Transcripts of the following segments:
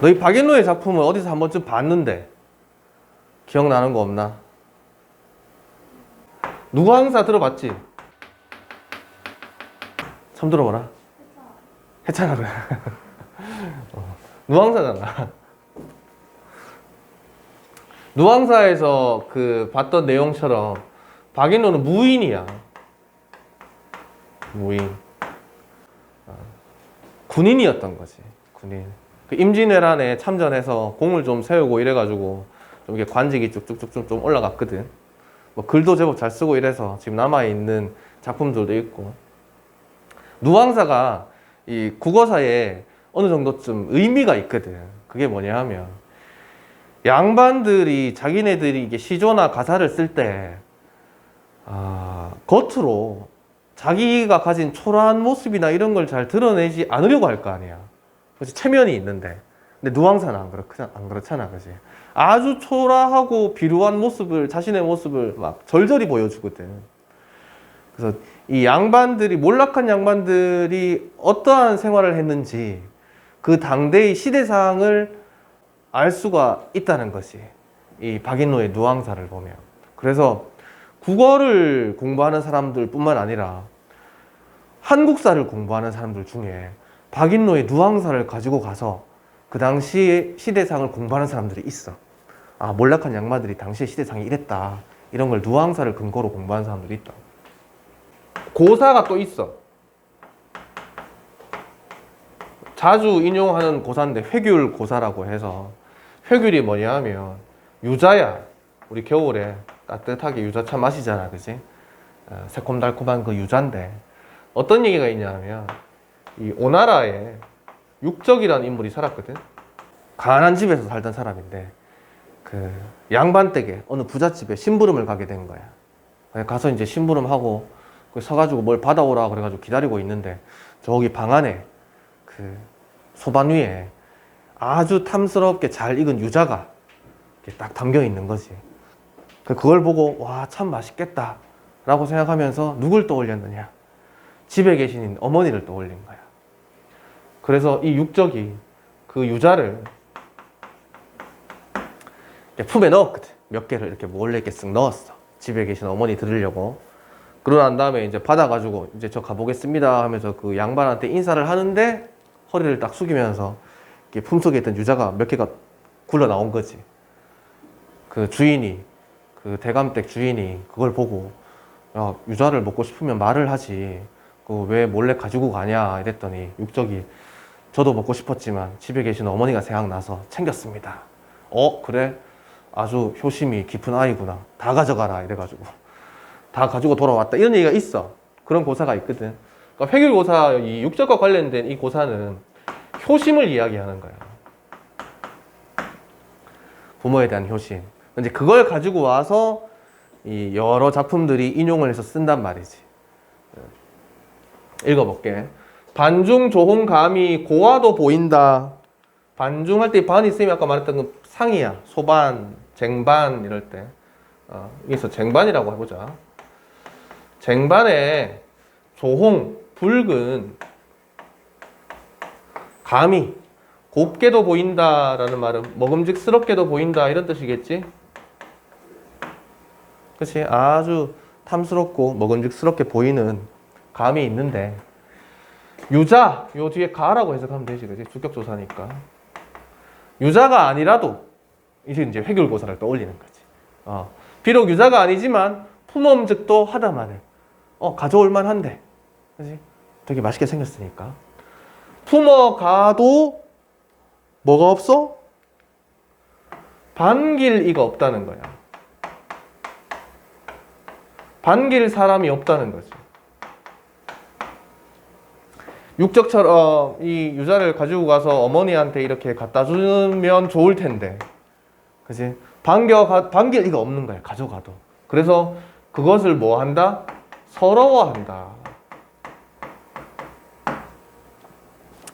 너희 박인로의 작품을 어디서 한 번쯤 봤는데 기억나는 거 없나? 누구항사 들어봤지? 처음 들어보라. 해찬아 그래. 누항사잖아. 누항사에서 그 봤던 내용처럼 박인로는 무인이야. 무인. 군인이었던 거지. 군인. 그 임진왜란에 참전해서 공을 좀 세우고 이래가지고 좀 이게 관직이 쭉쭉쭉쭉 좀 올라갔거든. 뭐 글도 제법 잘 쓰고 이래서 지금 남아있는 작품들도 있고. 누항사가 이 국어사에 어느 정도쯤 의미가 있거든. 그게 뭐냐 하면 양반들이 자기네들이 이게 시조나 가사를 쓸 때 겉으로 자기가 가진 초라한 모습이나 이런 걸 잘 드러내지 않으려고 할 거 아니야. 그렇지? 체면이 있는데. 근데 누항사는 안 그렇잖아. 그지? 아주 초라하고 비루한 모습을, 자신의 모습을 막 절절히 보여주거든. 그래서 이 양반들이, 몰락한 양반들이 어떠한 생활을 했는지 그 당대의 시대상을 알 수가 있다는 것이 이 박인로의 누항사를 보면. 그래서 국어를 공부하는 사람들 뿐만 아니라 한국사를 공부하는 사람들 중에 박인로의 누항사를 가지고 가서 그 당시의 시대상을 공부하는 사람들이 있어. 몰락한 양반들이 당시의 시대상이 이랬다. 이런 걸 누항사를 근거로 공부하는 사람들이 있다. 고사가 또 있어. 자주 인용하는 고사인데 회귤 고사라고 해서, 회귤이 뭐냐 하면 유자야. 우리 겨울에 따뜻하게 유자차 마시잖아. 그지? 새콤달콤한 그 유자인데 어떤 얘기가 있냐 하면 이 오나라에 육적이라는 인물이 살았거든. 가난한 집에서 살던 사람인데 그 양반 댁에 어느 부잣집에 심부름을 가게 된 거야. 가서 이제 심부름하고 서가지고 뭘 받아오라 그래가지고 기다리고 있는데 저기 방 안에 그 소반 위에 아주 탐스럽게 잘 익은 유자가 이렇게 딱 담겨 있는 거지. 그걸 보고 와, 참 맛있겠다 라고 생각하면서 누굴 떠올렸느냐? 집에 계신 어머니를 떠올린 거야. 그래서 이 육적이 그 유자를 품에 넣었거든. 몇 개를 이렇게 몰래 이렇게 쓱 넣었어. 집에 계신 어머니 들으려고. 그러고 난 다음에 이제 받아가지고 이제 저 가보겠습니다 하면서 그 양반한테 인사를 하는데 허리를 딱 숙이면서 이렇게 품속에 있던 유자가 몇 개가 굴러 나온 거지. 그 주인이, 그 대감댁 주인이 그걸 보고 야, 유자를 먹고 싶으면 말을 하지. 그 왜 몰래 가지고 가냐 이랬더니 육적이 저도 먹고 싶었지만 집에 계신 어머니가 생각나서 챙겼습니다. 그래? 아주 효심이 깊은 아이구나. 다 가져가라 이래가지고 다 가지고 돌아왔다. 이런 얘기가 있어. 그런 고사가 있거든. 그러니까 회귤고사, 이 육적과 관련된 이 고사는 효심을 이야기하는 거야. 부모에 대한 효심. 이제 그걸 가지고 와서 이 여러 작품들이 인용을 해서 쓴단 말이지. 읽어볼게. 반중 조홍 감이 고와도 보인다. 반중할 때 반이 있으면 아까 말했던 그 상이야. 소반, 쟁반 이럴 때. 여기서 쟁반이라고 해보자. 쟁반에 조홍, 붉은 감이 곱게도 보인다라는 말은 먹음직스럽게도 보인다 이런 뜻이겠지? 그치? 아주 탐스럽고 먹음직스럽게 보이는 감이 있는데 유자, 요 뒤에 가라고 해석하면 되지, 그치? 주격조사니까. 유자가 아니라도 이제 회귤고사를 떠올리는 거지. 비록 유자가 아니지만 품엄즉도 하다마는 가져올 만한데, 그치? 되게 맛있게 생겼으니까. 품어가도 뭐가 없어? 반길 이가 없다는 거야. 반길 사람이 없다는 거지. 육적처럼 이 유자를 가지고 가서 어머니한테 이렇게 갖다 주면 좋을 텐데, 그치? 반길 이가 없는 거야, 가져가도. 그래서 그것을 뭐 한다? 서러워한다.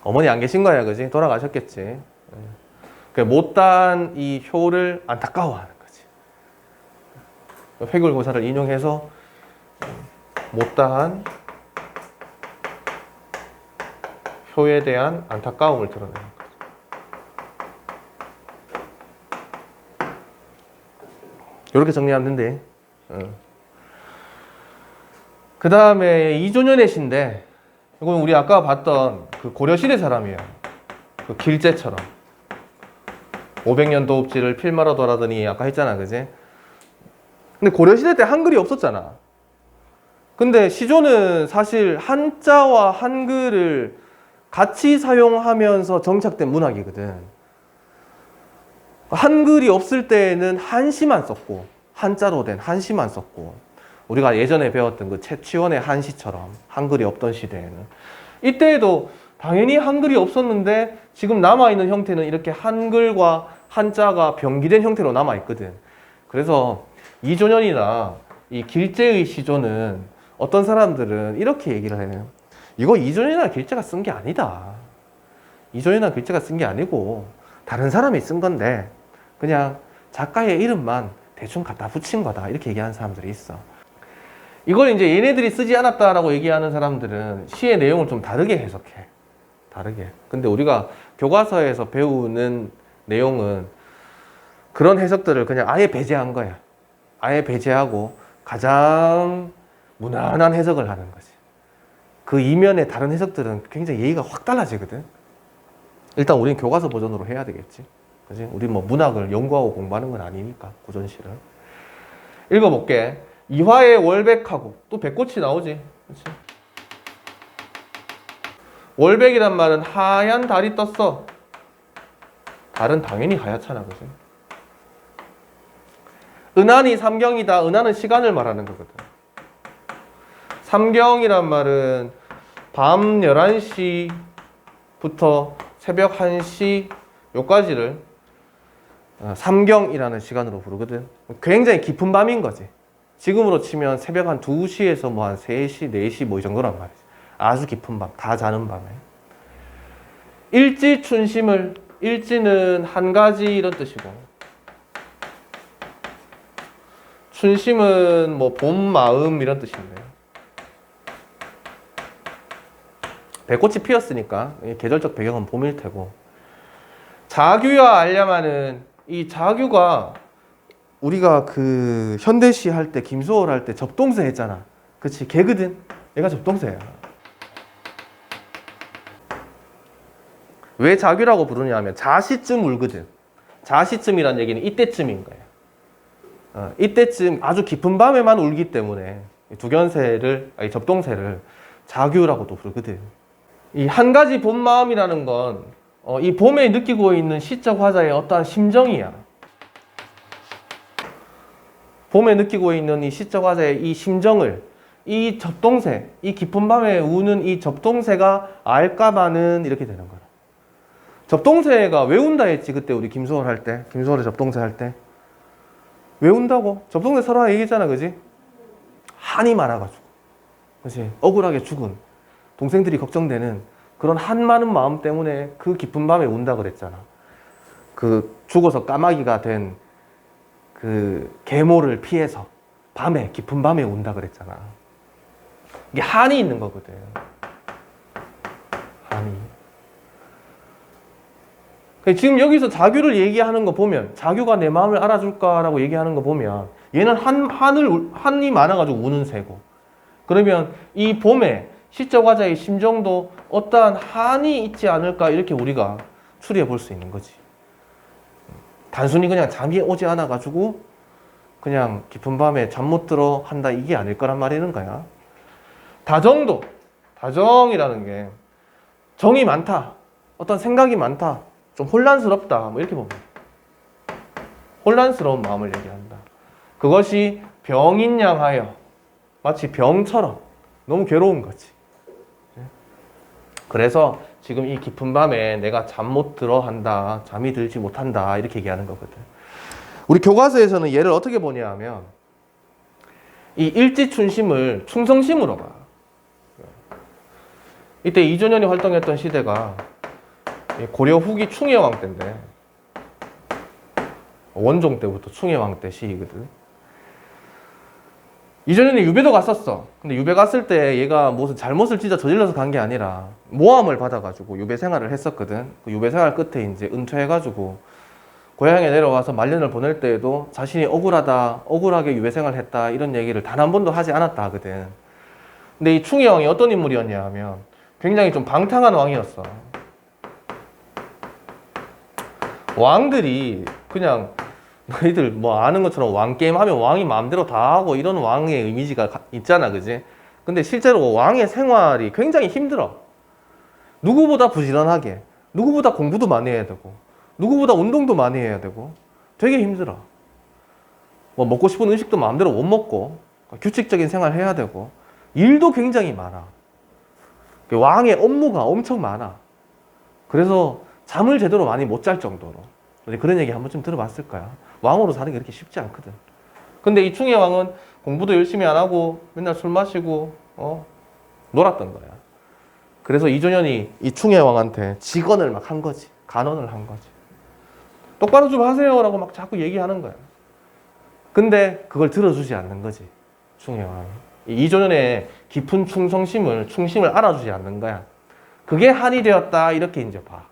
어머니 안 계신 거야, 그지? 돌아가셨겠지. 못다한 이 효를 안타까워하는 거지. 회귤고사를 인용해서 못다한 표에 대한 안타까움을 드러내는 거죠. 이렇게 정리하면 된대. 그 다음에 이조년의 시인데, 이건 우리 아까 봤던 그 고려시대 사람이에요. 그 길제처럼 500년 도읍지를 필마로 돌아더니 아까 했잖아, 그지? 근데 고려시대 때 한글이 없었잖아. 근데 시조는 사실 한자와 한글을 같이 사용하면서 정착된 문학이거든. 한글이 없을 때는 한시만 썼고, 한자로 된 한시만 썼고, 우리가 예전에 배웠던 그 채취원의 한시처럼 한글이 없던 시대에는, 이때에도 당연히 한글이 없었는데 지금 남아있는 형태는 이렇게 한글과 한자가 병기된 형태로 남아있거든. 그래서 이조년이나 이 길제의 시조는 어떤 사람들은 이렇게 얘기를 해요. 이거 이조년이나 길제가 쓴 게 아니다. 이조년이나 길제가 쓴 게 아니고 다른 사람이 쓴 건데 그냥 작가의 이름만 대충 갖다 붙인 거다, 이렇게 얘기하는 사람들이 있어. 이걸 이제 얘네들이 쓰지 않았다라고 얘기하는 사람들은 시의 내용을 좀 다르게 해석해. 다르게. 근데 우리가 교과서에서 배우는 내용은 그런 해석들을 그냥 아예 배제한 거야. 아예 배제하고 가장 무난한 해석을 하는 거지. 그 이면의 다른 해석들은 굉장히 예의가 확 달라지거든. 일단 우리는 교과서 버전으로 해야 되겠지. 그지? 우리 뭐 문학을 연구하고 공부하는 건 아니니까, 고전시를. 읽어볼게. 이화의 월백하고, 또 백꽃이 나오지. 그치? 월백이란 말은 하얀 달이 떴어. 달은 당연히 하얗잖아, 그지? 은하니 삼경이다. 은하는 시간을 말하는 거거든. 삼경이란 말은 밤 11시부터 새벽 1시 요까지를 삼경이라는 시간으로 부르거든. 굉장히 깊은 밤인 거지. 지금으로 치면 새벽 한 2시에서 뭐 한 3시, 4시 뭐 이 정도란 말이지. 아주 깊은 밤, 다 자는 밤에. 일지춘심을, 일지는 한 가지 이런 뜻이고, 춘심은 뭐 봄 마음 이런 뜻인데, 백꽃이 피었으니까 계절적 배경은 봄일 테고, 자규와 알려마는, 이 자규가 우리가 그 현대시 할 때, 김소월 할 때 접동사 했잖아. 그치? 걔거든. 얘가 접동사야. 왜 자규라고 부르냐 하면 자시쯤 울거든. 자시쯤이란 얘기는 이때쯤인 거야. 이때쯤 아주 깊은 밤에만 울기 때문에 두견세를, 아니 접동세를 자규라고도 부르거든. 이 한 가지 봄 마음이라는 건 이 봄에 느끼고 있는 시적 화자의 어떠한 심정이야. 봄에 느끼고 있는 이 시적 화자의 이 심정을 이 접동세, 이 깊은 밤에 우는 이 접동세가 알까봐는 이렇게 되는 거야. 접동세가 왜 운다 했지? 그때 우리 김소월 할 때, 김소월의 접동세 할 때. 왜 운다고? 접동세 설화 얘기했잖아, 그지? 한이 많아가지고. 그치? 억울하게 죽은 동생들이 걱정되는 그런 한 많은 마음 때문에 그 깊은 밤에 운다 그랬잖아. 그 죽어서 까마귀가 된 그 계모를 피해서 밤에, 깊은 밤에 운다 그랬잖아. 이게 한이 있는 거거든. 한이. 지금 여기서 자규를 얘기하는 거 보면, 자규가 내 마음을 알아줄까라고 얘기하는 거 보면, 얘는 한이 많아가지고 우는 새고, 그러면 이 봄에 시적 화자의 심정도 어떠한 한이 있지 않을까, 이렇게 우리가 추리해 볼 수 있는 거지. 단순히 그냥 잠이 오지 않아가지고 그냥 깊은 밤에 잠 못 들어 한다, 이게 아닐 거란 말이는 거야. 다정도, 다정이라는 게 정이 많다, 어떤 생각이 많다, 좀 혼란스럽다, 뭐 이렇게 보면 혼란스러운 마음을 얘기한다. 그것이 병인양하여, 마치 병처럼 너무 괴로운 거지. 그래서 지금 이 깊은 밤에 내가 잠 못 들어 한다, 잠이 들지 못한다, 이렇게 얘기하는 거거든. 우리 교과서에서는 얘를 어떻게 보냐 하면 이 일지춘심을 충성심으로 봐. 이때 이조년이 활동했던 시대가 고려 후기 충혜왕 때인데, 원종 때부터 충혜왕 때 시이거든. 이전에는 유배도 갔었어. 근데 유배 갔을 때 얘가 무슨 잘못을 진짜 저질러서 간 게 아니라 모함을 받아가지고 유배 생활을 했었거든. 그 유배 생활 끝에 이제 은퇴해가지고 고향에 내려와서 말년을 보낼 때에도 자신이 억울하다, 억울하게 유배 생활을 했다 이런 얘기를 단 한 번도 하지 않았다 하거든. 근데 이 충의 왕이 어떤 인물이었냐 하면 굉장히 좀 방탕한 왕이었어. 왕들이 그냥 너희들 뭐 아는 것처럼 왕게임 하면 왕이 마음대로 다 하고 이런 왕의 이미지가 있잖아, 그지? 근데 실제로 왕의 생활이 굉장히 힘들어. 누구보다 부지런하게, 누구보다 공부도 많이 해야 되고, 누구보다 운동도 많이 해야 되고, 되게 힘들어. 뭐 먹고 싶은 음식도 마음대로 못 먹고, 규칙적인 생활 해야 되고, 일도 굉장히 많아. 왕의 업무가 엄청 많아. 그래서 잠을 제대로 많이 못 잘 정도로. 그런 얘기 한 번쯤 들어봤을 거야. 왕으로 사는 게 그렇게 쉽지 않거든. 근데 이 충의 왕은 공부도 열심히 안 하고 맨날 술 마시고 놀았던 거야. 그래서 이조년이 이 충의 왕한테 직언을 막 한 거지. 간언을 한 거지. 똑바로 좀 하세요 라고 막 자꾸 얘기하는 거야. 근데 그걸 들어주지 않는 거지. 충의 왕이. 이조년의 깊은 충심을 알아주지 않는 거야. 그게 한이 되었다 이렇게 이제 봐.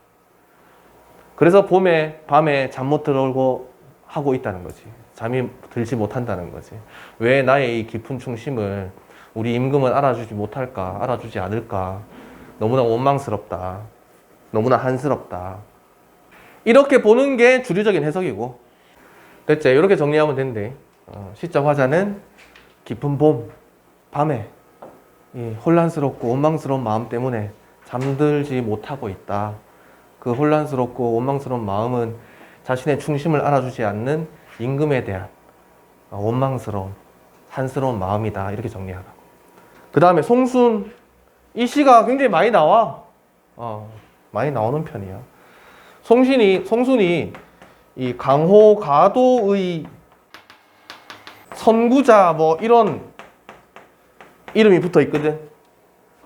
그래서 밤에 잠 못 들고 하고 있다는 거지. 잠이 들지 못한다는 거지. 왜 나의 이 깊은 충심을 우리 임금은 알아주지 못할까? 알아주지 않을까? 너무나 원망스럽다. 너무나 한스럽다. 이렇게 보는 게 주류적인 해석이고. 됐지? 이렇게 정리하면 된대. 시적 화자는 깊은 밤에 이 혼란스럽고 원망스러운 마음 때문에 잠들지 못하고 있다. 그 혼란스럽고 원망스러운 마음은 자신의 충심을 알아주지 않는 임금에 대한 원망스러운, 한스러운 마음이다. 이렇게 정리하라고. 그 다음에 송순. 이 시가 굉장히 많이 나와. 많이 나오는 편이야. 송순이 이 강호, 가도의 선구자 뭐 이런 이름이 붙어 있거든.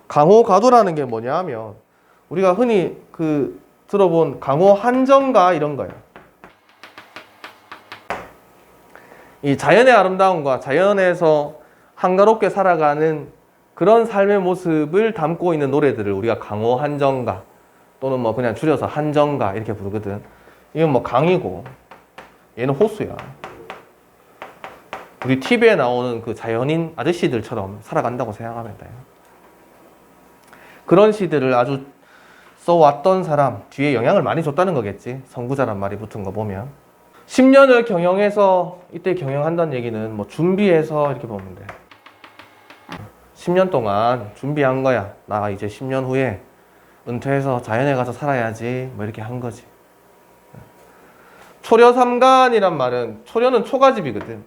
강호, 가도라는 게 뭐냐 하면 우리가 흔히 들어본 강호 한정가 이런 거예요. 이 자연의 아름다움과 자연에서 한가롭게 살아가는 그런 삶의 모습을 담고 있는 노래들을 우리가 강호 한정가 또는 뭐 그냥 줄여서 한정가 이렇게 부르거든. 이건 뭐 강이고 얘는 호수야. 우리 TV에 나오는 그 자연인 아저씨들처럼 살아간다고 생각하면 돼요. 그런 시들을 아주 써왔던 사람, 뒤에 영향을 많이 줬다는 거겠지. 선구자란 말이 붙은 거 보면. 10년을 경영해서, 이때 경영한다는 얘기는 뭐 준비해서 이렇게 보면 돼. 10년 동안 준비한 거야. 나 이제 10년 후에 은퇴해서 자연에 가서 살아야지. 뭐 이렇게 한 거지. 초려삼간이란 말은, 초려는 초가집이거든.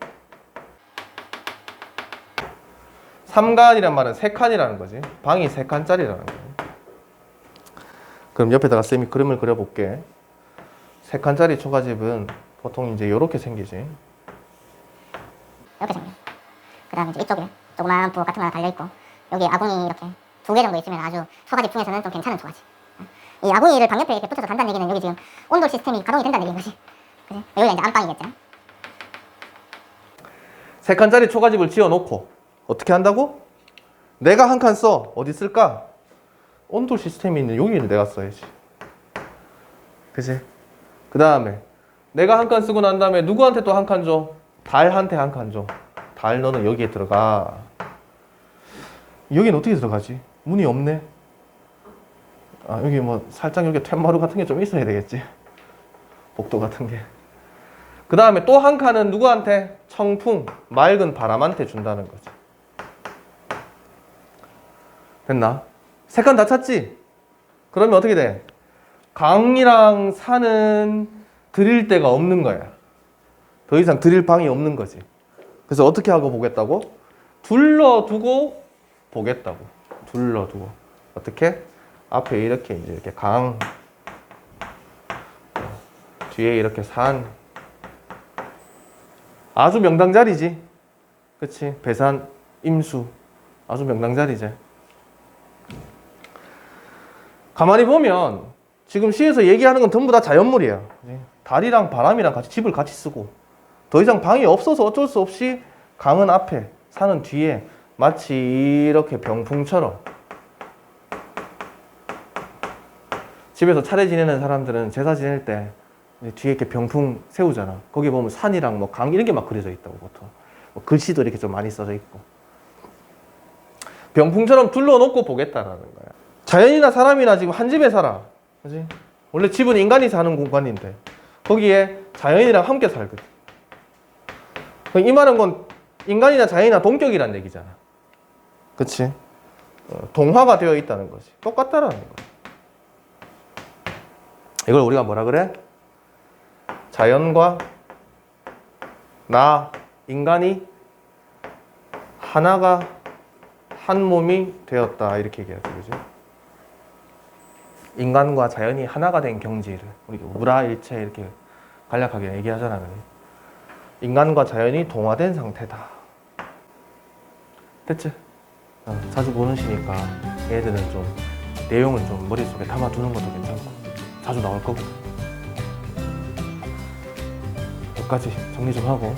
삼간이란 말은 3칸이라는 거지. 방이 3칸짜리라는 거야. 그럼 옆에다가 쌤이 그림을 그려볼게. 3칸짜리 초가집은 보통 이제 이렇게 생기지. 이렇게 생겨. 그 다음에 이제 이쪽에 조그만 부엌 같은 거 하나 달려있고, 여기 아궁이 이렇게 2개 정도 있으면 아주 초가집 중에서는 좀 괜찮은 초가집. 이 아궁이를 방 옆에 이렇게 붙여서 간다는 얘기는 여기 지금 온돌 시스템이 가동이 된다는 얘기인 거지. 그치? 여기가 이제 안방이겠죠. 3칸짜리 초가집을 지어놓고 어떻게 한다고? 내가 한 칸 써. 어디 쓸까? 온돌 시스템이 있는 여기는 내가 써야지. 그치? 그 다음에 내가 한 칸 쓰고 난 다음에 누구한테 또 한 칸 줘? 달한테 한 칸 줘. 달 너는 여기에 들어가. 여기는 어떻게 들어가지? 문이 없네. 여기 뭐 살짝 여기 툇마루 같은 게 좀 있어야 되겠지. 복도 같은 게. 그 다음에 또 한 칸은 누구한테? 청풍, 맑은 바람한테 준다는 거지. 됐나? 3칸 다 찼지? 그러면 어떻게 돼? 강이랑 산은 드릴 데가 없는 거야. 더 이상 드릴 방이 없는 거지. 그래서 어떻게 하고 보겠다고? 둘러두고 보겠다고. 둘러두고. 어떻게? 앞에 이렇게 이제 이렇게 강, 뒤에 이렇게 산. 아주 명당자리지. 그치? 배산, 임수. 아주 명당자리지. 가만히 보면 지금 시에서 얘기하는 건 전부 다 자연물이야. 달이랑 바람이랑 같이 집을 같이 쓰고 더 이상 방이 없어서 어쩔 수 없이 강은 앞에 산은 뒤에 마치 이렇게 병풍처럼 집에서 차례 지내는 사람들은 제사 지낼 때 뒤에 이렇게 병풍 세우잖아. 거기 보면 산이랑 뭐 강 이런 게 막 그려져 있다고 보통. 뭐 글씨도 이렇게 좀 많이 써져 있고. 병풍처럼 둘러놓고 보겠다라는 거야. 자연이나 사람이나 지금 한 집에 살아. 그지? 원래 집은 인간이 사는 공간인데 거기에 자연이랑 함께 살거든. 이 말은 건 인간이나 자연이나 동격이란 얘기잖아. 그치? 동화가 되어 있다는 거지. 똑같다라는 거야. 이걸 우리가 뭐라 그래? 자연과 나, 인간이 하나가 한 몸이 되었다. 이렇게 얘기하죠. 그죠? 인간과 자연이 하나가 된 경지를 우리가 무라일체 이렇게 간략하게 얘기하잖아. 그래? 인간과 자연이 동화된 상태다. 됐지? 자주 보는 시니까 얘들은 좀 내용을 좀 머릿속에 담아두는 것도 괜찮고 자주 나올 거고. 여기까지 정리 좀 하고